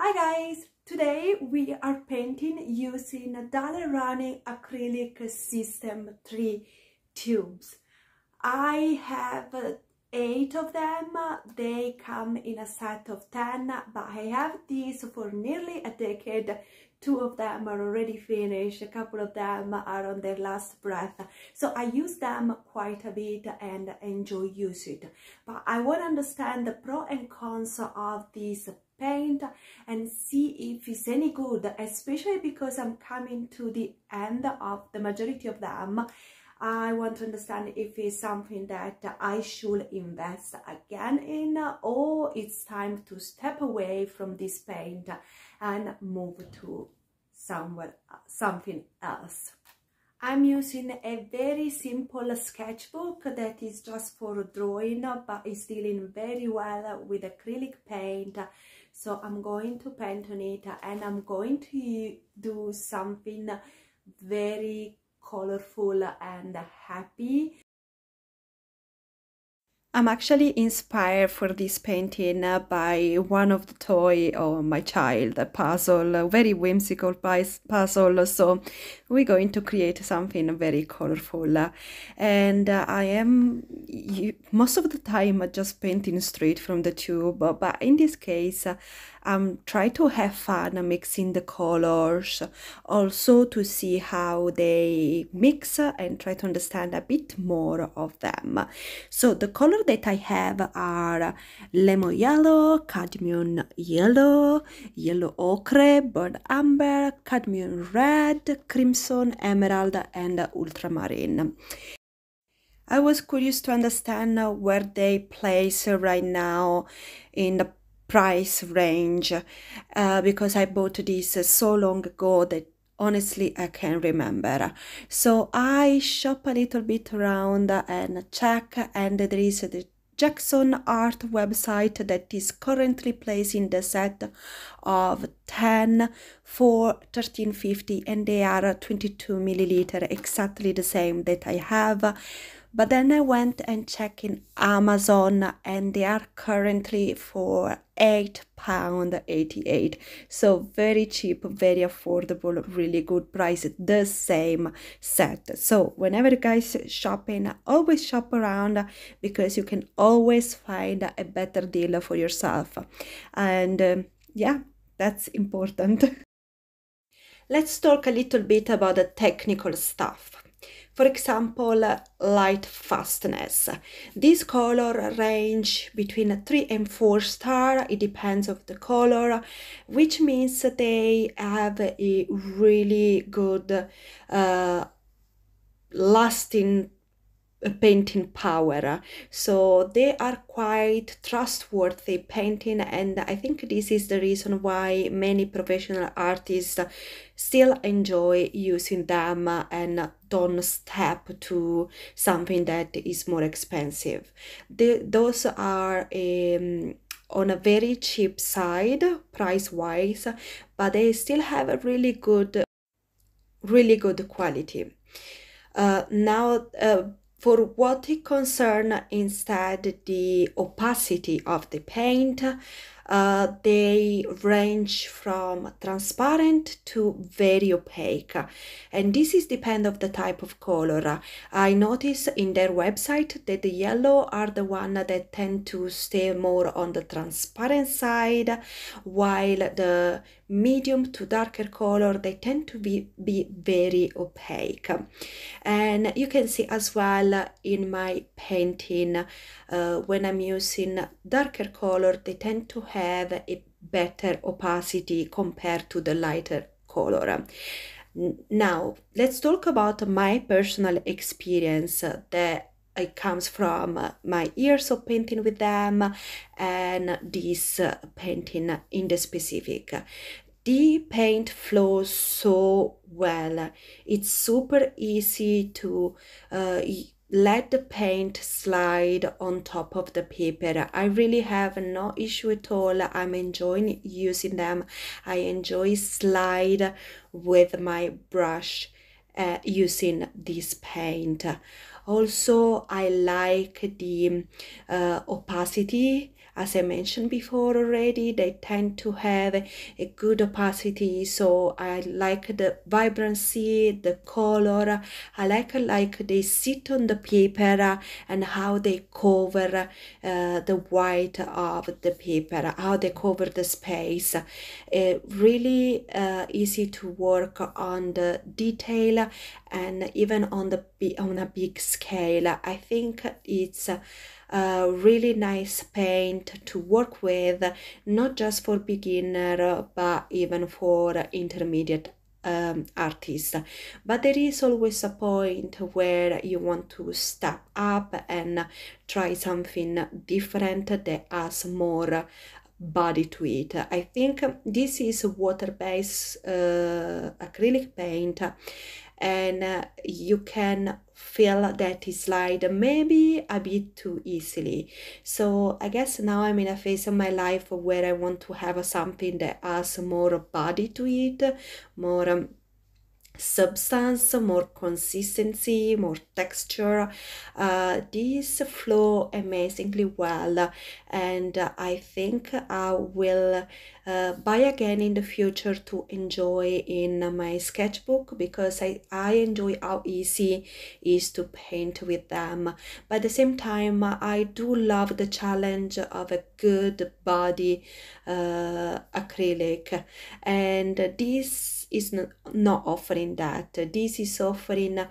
Hi guys! Today we are painting using Daler-Rowney acrylic system 3 tubes. I have 8 of them. They come in a set of 10, but I have these for nearly a decade. 2 of them are already finished, a couple of them are on their last breath, so I use them quite a bit and enjoy using it. But I want to understand the pro and cons of this paint and see if it's any good, especially because I'm coming to the end of the majority of them. I want to understand if it's something that I should invest again in, or it's time to step away from this paint and move to something else. I'm using a very simple sketchbook that is just for drawing, but it's dealing very well with acrylic paint. So I'm going to paint on it and I'm going to do something very colorful and happy. I'm actually inspired for this painting by one of the toy of my child, a puzzle, a very whimsical puzzle. So we're going to create something very colorful. And I am most of the time just painting straight from the tube, but in this case I'm trying to have fun mixing the colors, also to see how they mix and try to understand a bit more of them. So the color that I have are lemon yellow, cadmium yellow, yellow ochre, burnt amber, cadmium red, crimson, emerald, and ultramarine. I was curious to understand where they place right now in the price range, because I bought this so long ago that honestly I can't remember. So I shop a little bit around and check, and there is the Jackson Art website that is currently placing the set of 10 for $13.50, and they are 22 milliliter, exactly the same that I have. But then I went and checked in Amazon and they are currently for £8.88. So very cheap, very affordable, really good price, the same set. So whenever you guys shopping, always shop around because you can always find a better deal for yourself. And yeah, that's important. Let's talk a little bit about the technical stuff. For example, light fastness. This color range between 3 and 4 star. It depends of the color, which means they have a really good lasting painting power. So they are quite trustworthy painting, and I think this is the reason why many professional artists still enjoy using them and don't step to something that is more expensive. Those are on a very cheap side price wise, but they still have a really good quality. For what it concerns instead the opacity of the paint, they range from transparent to very opaque, and this is depend of the type of color. I notice in their website that the yellow are the one that tend to stay more on the transparent side, while the medium to darker color they tend to be very opaque. And you can see as well in my painting, when I'm using darker color they tend to have a better opacity compared to the lighter color. Now let's talk about my personal experience that it comes from my years of painting with them and this painting in the specific. The paint flows so well. It's super easy to let the paint slide on top of the paper. I really have no issue at all. I'm enjoying using them. I enjoy slide with my brush using this paint. Also, I like the opacity. As I mentioned before already, they tend to have a good opacity, so I like the vibrancy, the color. I like they sit on the paper and how they cover the white of the paper, how they cover the space. Really easy to work on the detail and even on a big scale. I think it's a really nice paint to work with, not just for beginner but even for intermediate artists. But there is always a point where you want to step up and try something different that has more body to it. I think this is water-based acrylic paint, and you can feel that it slide maybe a bit too easily. So I guess now I'm in a phase of my life where I want to have something that has more body to it, more substance, more consistency, more texture. These flow amazingly well, and I think I will buy again in the future to enjoy in my sketchbook, because I enjoy how easy it is to paint with them. But at the same time, I do love the challenge of a good body acrylic, and this is not offering that. This is offering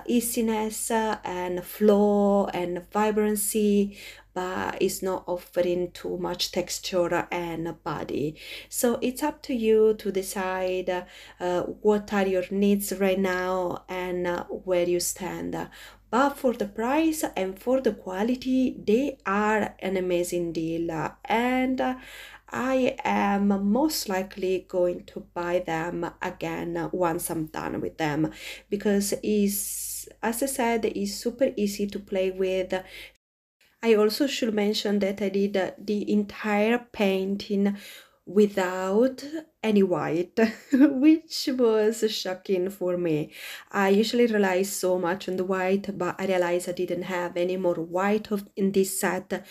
easiness and flow and vibrancy, but it's not offering too much texture and body. So it's up to you to decide what are your needs right now and where you stand. But for the price and for the quality, they are an amazing deal, and I am most likely going to buy them again once I'm done with them, because is, as I said, is super easy to play with. I also should mention that I did the entire painting without any white, which was shocking for me. I usually rely so much on the white, but I realized I didn't have any more white in this set,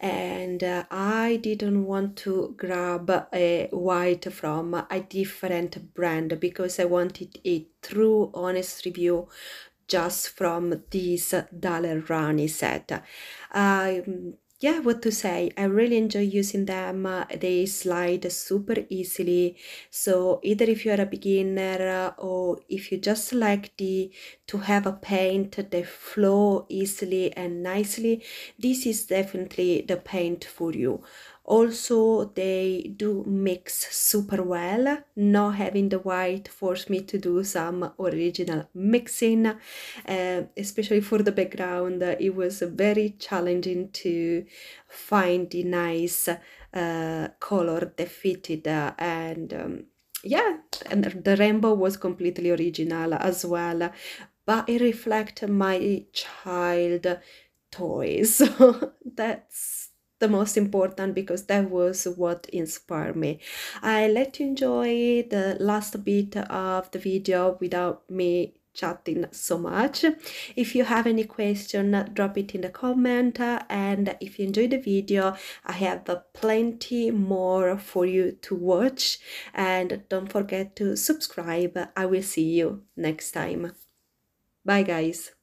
and I didn't want to grab a white from a different brand, because I wanted a true honest review just from this Daler Rani set. Yeah, what to say, I really enjoy using them. They slide super easily, so either if you're a beginner or if you just like to have a paint that flow easily and nicely, this is definitely the paint for you. Also, they do mix super well. Not having the white forced me to do some original mixing, especially for the background. It was very challenging to find the nice color that fitted, and yeah, and the rainbow was completely original as well, but it reflects my child toys. So that's the most important, because that was what inspired me. I let you enjoy the last bit of the video without me chatting so much. If you have any question, drop it in the comment, and if you enjoyed the video, I have plenty more for you to watch, and don't forget to subscribe. I will see you next time. Bye guys.